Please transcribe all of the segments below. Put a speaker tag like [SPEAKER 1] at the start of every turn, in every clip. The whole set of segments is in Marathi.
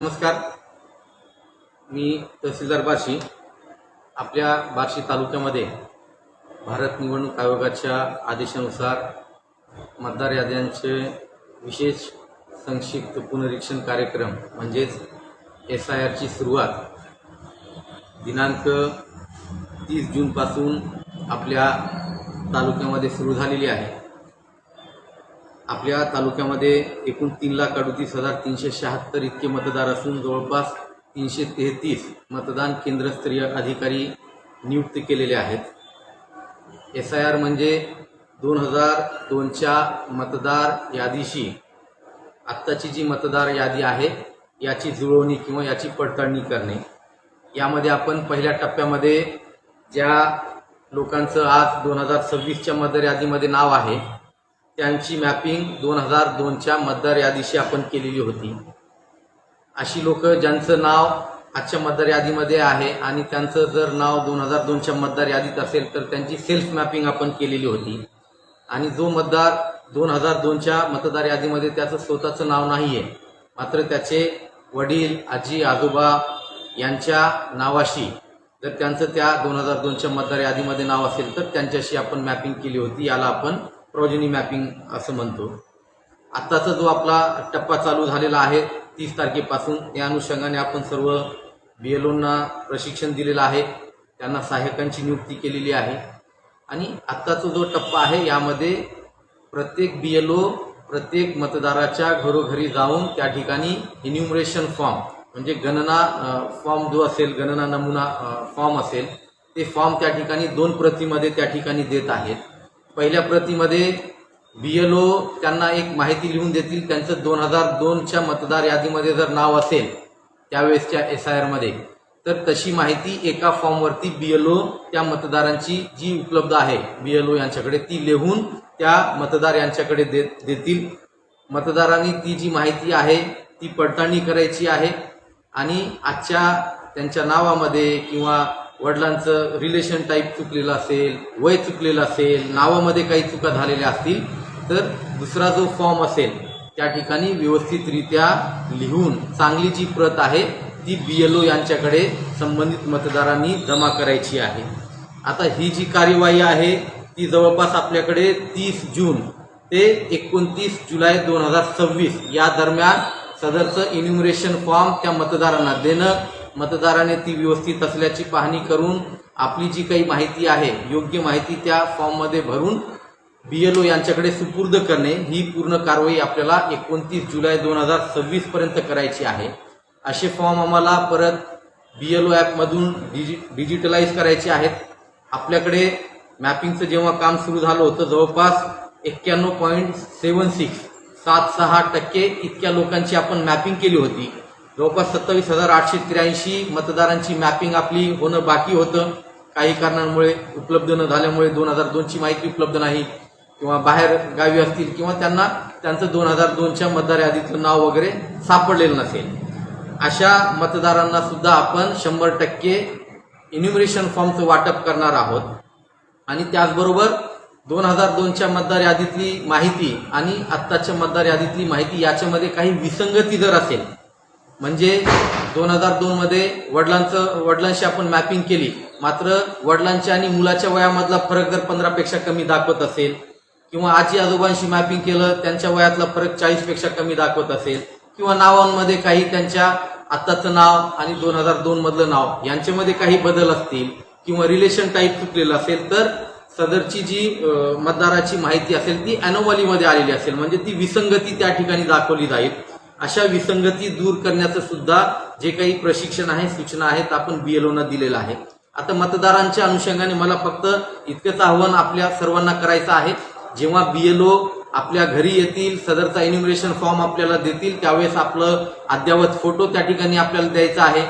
[SPEAKER 1] नमस्कार, मी तहसीलदार बार्शी। आपल्या बार्शी तालुक्यामध्ये भारत निवडणूक आयोगाच्या आदेशानुसार मतदार याद्यांचे विशेष संक्षिप्त पुनरीक्षण कार्यक्रम म्हणजेच SIR ची सुरुवात दिनांक 30 जूनपासून आपल्या तालुक्यामध्ये सुरू झालेली आहे। आपल्या तालुक्यामध्ये एकूण 3,38,376 इतके मतदार असून जवळपास 333 मतदान केंद्रस्तरीय अधिकारी नियुक्त केलेले आहेत। SIR म्हणजे 2002च्या मतदार यादीशी आत्ताची जी मतदार यादी आहे याची जुळवणी किंवा याची पडताळणी करणे। यामध्ये आपण पहिल्या टप्प्यामध्ये ज्या लोकांचं आज 2026च्या मतदार यादीमध्ये नाव आहे त्यांची मॅपिंग 2002च्या मतदार यादीशी आपण केलेली होती। अशी लोक ज्यांचं नाव आजच्या मतदार यादीमध्ये आहे आणि त्यांचं जर नाव 2002च्या मतदार यादीत असेल तर त्यांची सेल्फ मॅपिंग आपण केलेली होती। आणि जो मतदार 2002च्या मतदार यादीमध्ये त्याचं स्वतःचं नाव नाही आहे, मात्र त्याचे वडील, आजी, आजोबा यांच्या नावाशी जर त्यांचं त्या 2002च्या मतदार यादीमध्ये नाव असेल तर त्यांच्याशी आपण मॅपिंग केली होती। याला आपण प्रोजनी मॅपिंग असं म्हणतो। आत्ताचा जो आपला टप्पा चालू झालेला आहे 30 तारखेपासून, या अनुषंगाने आपण सर्व BLOंना प्रशिक्षण दिलेलं आहे, त्यांना सहाय्यकांची नियुक्ती केलेली आहे। आणि आत्ताचा जो टप्पा आहे यामध्ये प्रत्येक BLO प्रत्येक मतदाराच्या घरोघरी जाऊन त्या ठिकाणी इन्युमरेशन फॉर्म म्हणजे गणना फॉर्म जो असेल, गणना नमुना फॉर्म असेल, ते फॉर्म त्या ठिकाणी 2 प्रतीमध्ये त्या ठिकाणी देत आहेत। पहिल्या प्रतीमध्ये BLO त्यांना एक माहिती लिहून देतील, त्यांचं 2002च्या मतदार यादीमध्ये जर नाव असेल त्यावेळेसच्या SIR मध्ये तर तशी माहिती एका फॉर्मवरती BLO त्या मतदारांची जी उपलब्ध आहे BLO यांच्याकडे ती लिहून त्या मतदार यांच्याकडे देतील। मतदारांनी ती जी माहिती आहे ती पडताळणी करायची आहे आणि आजच्या त्यांच्या नावामध्ये किंवा वडिलांचं रिलेशन टाईप चुकलेलं असेल, वय चुकलेलं असेल, नावामध्ये काही चुका झालेल्या असतील तर दुसरा जो फॉर्म असेल त्या ठिकाणी व्यवस्थितरित्या लिहून चांगली जी प्रत आहे ती BLO यांच्याकडे संबंधित मतदारांनी जमा करायची आहे। आता ही जी कार्यवाही आहे ती जवळपास आपल्याकडे 30 जून ते 29 जुलै 2026 या दरम्यान सदरचं इन्युमरेशन फॉर्म त्या मतदारांना देणं, मतदाराने ती व्यवस्थित असल्याची पाहणी करून आपली जी काही माहिती आहे योग्य माहिती त्या फॉर्ममध्ये भरून BLO यांच्याकडे सुपूर्द करणे, ही पूर्ण कारवाई आपल्याला 29 जुलै 2026 पर्यंत करायची आहे। असे फॉर्म आम्हाला परत BLO ॲपमधून डिजिटलाइज करायचे आहेत। आपल्याकडे मॅपिंगचं जेव्हा काम सुरू झालं होतं जवळपास 91.76% इतक्या लोकांची आपण मॅपिंग केली होती। जवळपास 27,883 मतदारांची मॅपिंग आपली होणं बाकी होतं। काही कारणांमुळे उपलब्ध न झाल्यामुळे 2002ची माहिती उपलब्ध नाही किंवा बाहेर गावी असतील किंवा त्यांना त्यांचं 2002च्या मतदार यादीतलं नाव वगैरे सापडलेलं नसेल, अशा मतदारांना सुद्धा आपण 100% इन्युमरेशन फॉर्मचं वाटप करणार आहोत। आणि त्याचबरोबर 2002च्या मतदार यादीतली माहिती आणि आत्ताच्या मतदार यादीतली माहिती याच्यामध्ये काही विसंगती जर असेल, म्हणजे 2002 मध्ये वडिलांशी आपण मॅपिंग केली मात्र वडिलांच्या आणि मुलाच्या वयामधला फरक जर 15 पेक्षा कमी दाखवत असेल किंवा आजी आजोबांशी मॅपिंग केलं त्यांच्या वयातला फरक 40 पेक्षा कमी दाखवत असेल किंवा नावांमध्ये काही त्यांच्या आत्ताचं नाव आणि 2002 मधलं नाव यांच्यामध्ये काही बदल असतील किंवा रिलेशन टाईप चुकलेलं असेल तर सदरची जी मतदाराची माहिती असेल ती अॅनोमलीमध्ये आलेली असेल, म्हणजे ती विसंगती त्या ठिकाणी दाखवली जाईल। अशा विसंगती दूर करण्याचं सुद्धा जे काही प्रशिक्षण आहे, सूचना आहेत आपण BLOंना दिलेलं आहे। आता मतदारांच्या अनुषंगाने मला फक्त इतकंच आव्हान आपल्या सर्वांना करायचं आहे, जेव्हा BLO आपल्या घरी येतील, सदरचा इन्युमरेशन फॉर्म आपल्याला देतील त्यावेळेस आपलं अद्ययावत फोटो त्या ठिकाणी आपल्याला द्यायचा आहे।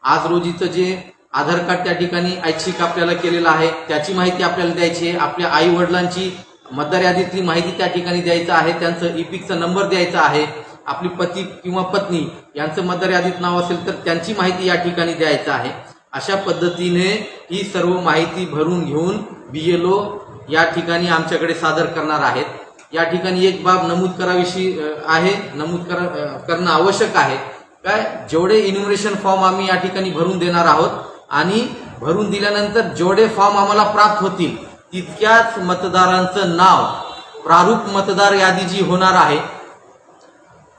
[SPEAKER 1] आज रोजीचं जे आधार कार्ड त्या ठिकाणी ऐच्छिक आपल्याला केलेलं आहे त्याची माहिती आपल्याला द्यायची आहे। आपल्या आई वडिलांची मतदार यादीतली माहिती त्या ठिकाणी द्यायचं आहे, त्यांचं EPICचा नंबर द्यायचा आहे। आपली पती किंवा पत्नी यांचं मतदार यादीत नाव असेल तर त्यांची माहिती या ठिकाणी द्यायचं आहे। अशा पद्धतीने ही सर्व माहिती भरून घेऊन BLO या ठिकाणी आमच्याकडे सादर करणार आहेत। या ठिकाणी एक बाब नमूद करावीशी आहे, नमूद करणं आवश्यक आहे, काय जेवढे इन्युमरेशन फॉर्म आम्ही या ठिकाणी भरून देणार आहोत आणि भरून दिल्यानंतर जेवढे फॉर्म आम्हाला प्राप्त होतील तितक्याच मतदारांचं नाव प्रारूप मतदार यादी जी होणार आहे,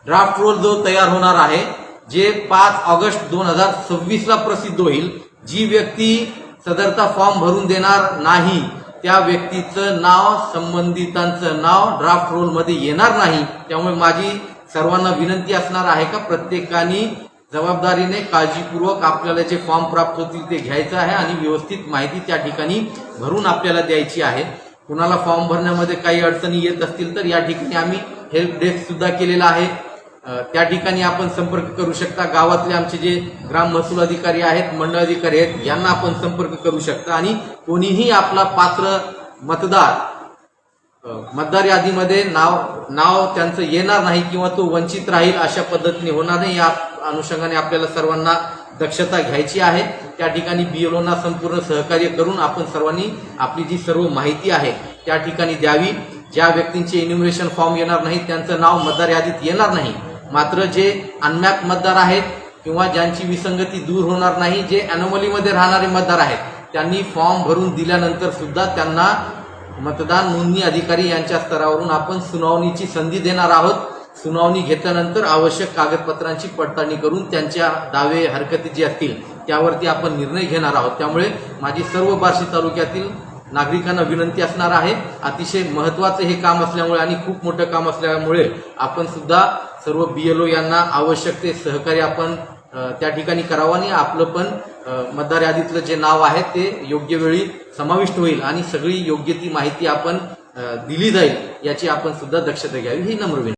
[SPEAKER 1] ड्राफ्ट रोल जो तयार होणार आहे, जे 5 ऑगस्ट 2026 ला प्रसिद्ध होईल. जी व्यक्ती सदरचा फॉर्म भरून देणार नाही त्या व्यक्तीचं नाव, संबंधितांचं नाव ड्राफ्ट रोल मध्ये येणार नाही. त्यामुळे माझी सर्वांना विनंती असणार आहे का प्रत्येकाने जबाबदारीने काळजीपूर्वक आपल्याला जे फॉर्म प्राप्त होतील ते घ्यायचं आहे आणि व्यवस्थित माहिती त्या ठिकाणी भरून आपल्याला द्यायची आहे. कुणाला फॉर्म भरण्यामध्ये काही अडचणी येत असतील तर या ठिकाणी आम्ही हेल्प डेस्क सुद्धा केलेला आहे. त्या ठिकाणी आपण संपर्क करू शकता. गावातले आमचे जे ग्राम महसूल अधिकारी आहेत, मंडळ अधिकारी आहेत, यांना आपण संपर्क करू शकता आणि कोणीही आपला पात्र मतदार यादीमध्ये नाव त्यांचं येणार नाही किंवा तो वंचित राहील अशा पद्धतीने होणार नाही. या अनुषंगाने आपल्याला सर्वांना दक्षता घ्यायची आहे. त्या ठिकाणी बीएलओना संपूर्ण सहकार्य करून आपण सर्वांनी आपली जी सर्व माहिती आहे त्या ठिकाणी द्यावी. ज्या व्यक्तींचे इन्युमरेशन फॉर्म येणार नाही त्यांचं नाव मतदार यादीत येणार नाही. मात्र जे अनमॅप मतदार आहेत किंवा ज्यांची विसंगती दूर होणार नाही, जे अनोमलीमध्ये राहणारे मतदार आहेत, त्यांनी फॉर्म भरून दिल्यानंतर सुद्धा त्यांना मतदान नोंदणी अधिकारी यांच्या स्तरावरून आपण सुनावणीची संधी देणार आहोत. सुनावणी घेतल्यानंतर आवश्यक कागदपत्रांची पडताळणी करून त्यांच्या दावे हरकती जी असतील त्यावरती आपण निर्णय घेणार आहोत. त्यामुळे माझी सर्व बार्शी तालुक्यातील नागरिकांना विनंती असणार आहे, अतिशय महत्त्वाचं हे काम असल्यामुळे आणि खूप मोठं काम असल्यामुळे आपण सुद्धा सर्व बीएलओ यांना आवश्यक ते सहकार्य आपण त्या ठिकाणी करावं आणि आपलं पण मतदार यादीतलं जे नाव आहे ते योग्य वेळी समाविष्ट होईल आणि सगळी योग्य ती माहिती आपण दिली जाईल याची आपण सुद्धा दक्षता घ्यावी ही नम्र विनंती.